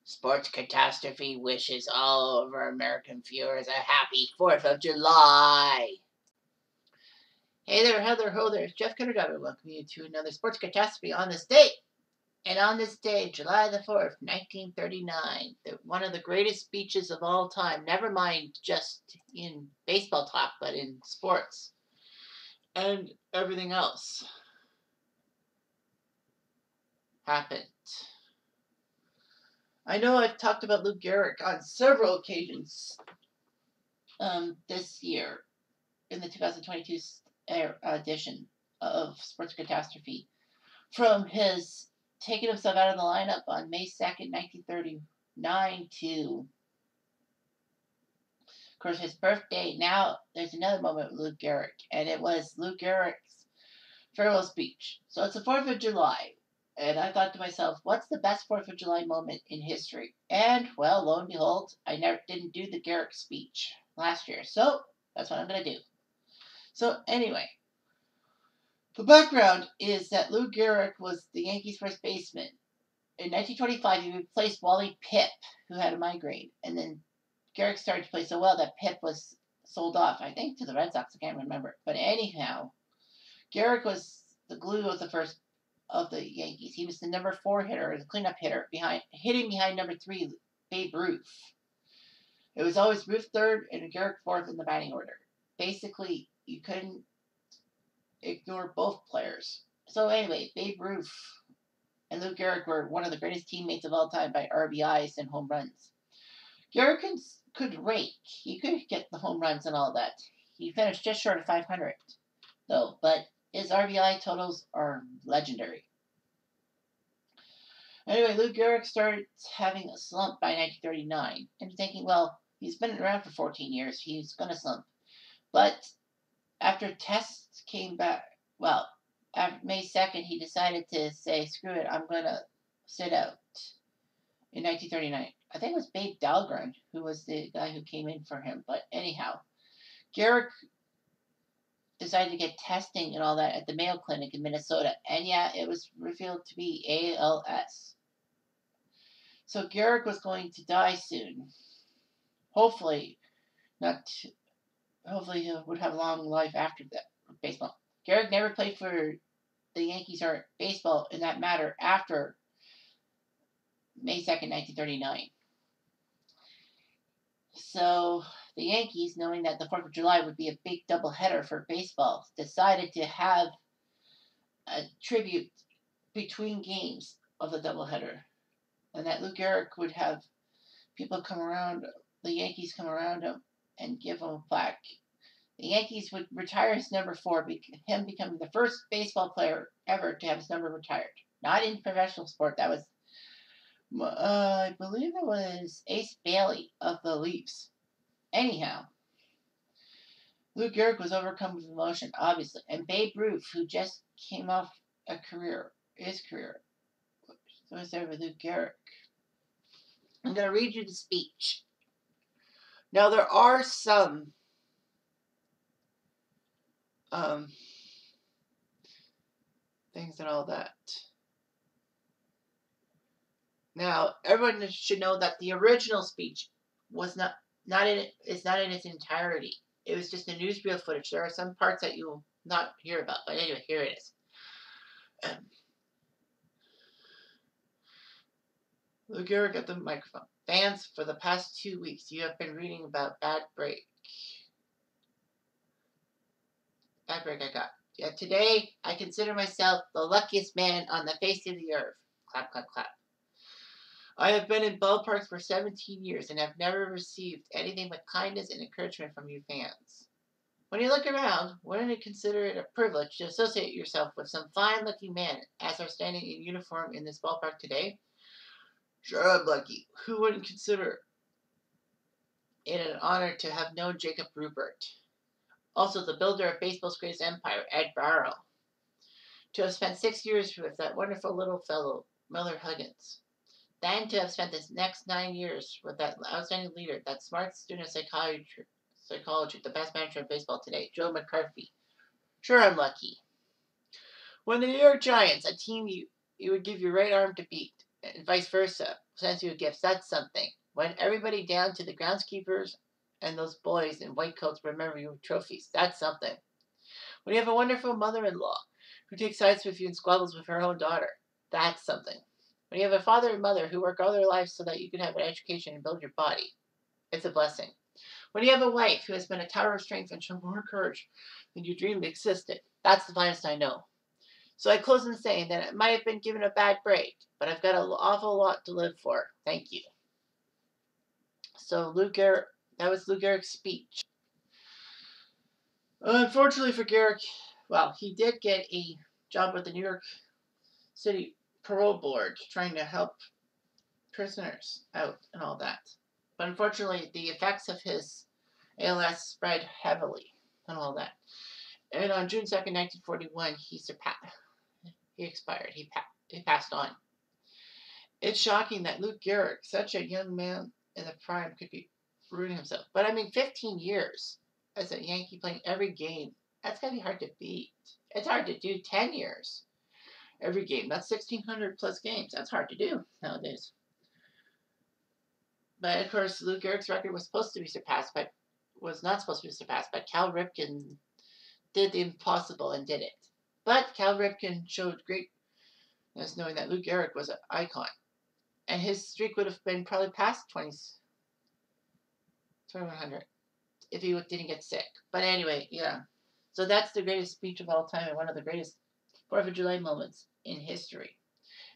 Sports Catastrophe wishes all of our American viewers a happy 4th of July. Hey there, Heather, ho there, it's Jeff Kennedy. Welcome you to another Sports Catastrophe on this date. And on this day, July the 4th, 1939, one of the greatest speeches of all time, never mind just in baseball talk, but in sports and everything else, happened. I know I've talked about Lou Gehrig on several occasions this year in the 2022 edition of Sports Catastrophe, from his taking himself out of the lineup on May 2nd, 1939 to, of course, his birthday. Now there's another moment with Lou Gehrig, and it was Lou Gehrig's farewell speech. So it's the 4th of July, and I thought to myself, what's the best 4th of July moment in history? And, well, lo and behold, I didn't do the Gehrig speech last year, so that's what I'm going to do. So anyway, the background is that Lou Gehrig was the Yankees' first baseman. In 1925, he replaced Wally Pipp, who had a migraine, and then Gehrig started to play so well that Pipp was sold off, I think, to the Red Sox. I can't remember. But anyhow, Gehrig was the glue of the first of the Yankees. He was the number 4 hitter, the cleanup hitter, hitting behind number 3, Babe Ruth. It was always Ruth third and Gehrig fourth in the batting order. Basically, you couldn't ignore both players. So anyway, Babe Ruth and Lou Gehrig were one of the greatest teammates of all time by RBIs and home runs. Gehrig could rake. He could get the home runs and all that. He finished just short of 500, though, but his RBI totals are legendary. Anyway, Lou Gehrig started having a slump by 1939, and thinking, well, he's been around for 14 years, he's going to slump. But after tests came back, well, after May 2nd, he decided to say, screw it, I'm going to sit out in 1939. I think it was Babe Dahlgren who was the guy who came in for him. But anyhow, Gehrig decided to get testing and all that at the Mayo Clinic in Minnesota. And yeah, it was revealed to be ALS. So Gehrig was going to die soon. Hopefully he would have a long life after that baseball. Gehrig never played for the Yankees or baseball in that matter after May 2nd, 1939. So the Yankees, knowing that the 4th of July would be a big doubleheader for baseball, decided to have a tribute between games of the doubleheader. And that Lou Gehrig would have people come around, the Yankees come around him and give him a plaque. The Yankees would retire his number 4, him becoming the first baseball player ever to have his number retired. Not in professional sport. That was, I believe it was Ace Bailey of the Leafs. Anyhow, Lou Gehrig was overcome with emotion, obviously. And Babe Ruth, who just came off his career, was there with Lou Gehrig. I'm going to read you the speech. Now, there are some things and all that. Now, everyone should know that the original speech was not in its entirety. It was just the newsreel footage. There are some parts that you will not hear about, but anyway, here it is. Lou Gehrig at the microphone. Fans, for the past 2 weeks, you have been reading about bad break I got. Yet today, I consider myself the luckiest man on the face of the earth. Clap, clap, clap. I have been in ballparks for 17 years and have never received anything but kindness and encouragement from you fans. When you look around, wouldn't you consider it a privilege to associate yourself with some fine-looking man as are standing in uniform in this ballpark today? Sure, I'm lucky. Who wouldn't consider it an honor to have known Jacob Rupert? Also, the builder of baseball's greatest empire, Ed Barrow. To have spent 6 years with that wonderful little fellow, Miller Huggins. Then to have spent the next 9 years with that outstanding leader, that smart student of psychology, the best manager of baseball today, Joe McCarthy. Sure, I'm lucky. When the New York Giants, a team you would give your right arm to beat, and vice versa, sends you gifts. That's something. When everybody down to the groundskeepers and those boys in white coats remember you with trophies, that's something. When you have a wonderful mother-in-law who takes sides with you and squabbles with her own daughter, that's something. When you have a father and mother who work all their lives so that you can have an education and build your body, it's a blessing. When you have a wife who has been a tower of strength and shown more courage than you dreamed existed, that's the finest I know. So I close in saying that I might have been given a bad break, but I've got an awful lot to live for. Thank you. So that was Lou Gehrig's speech. Unfortunately for Gehrig, well, he did get a job with the New York City Parole Board trying to help prisoners out and all that. But unfortunately, the effects of his ALS spread heavily and all that. And on June 2nd, 1941, he expired. He passed on. It's shocking that Lou Gehrig, such a young man in the prime, could be ruining himself. But I mean, 15 years as a Yankee playing every game, that's going to be hard to beat. It's hard to do 10 years every game. That's 1,600 plus games. That's hard to do nowadays. But of course, Lou Gehrig's record was not supposed to be surpassed, but Cal Ripken did the impossible and did it. But Cal Ripken showed greatness knowing that Lou Gehrig was an icon. And his streak would have been probably past 2,100 if he didn't get sick. But anyway, yeah. So that's the greatest speech of all time and one of the greatest 4th of July moments in history.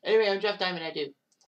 Anyway, I'm Jeff Diamond. I do.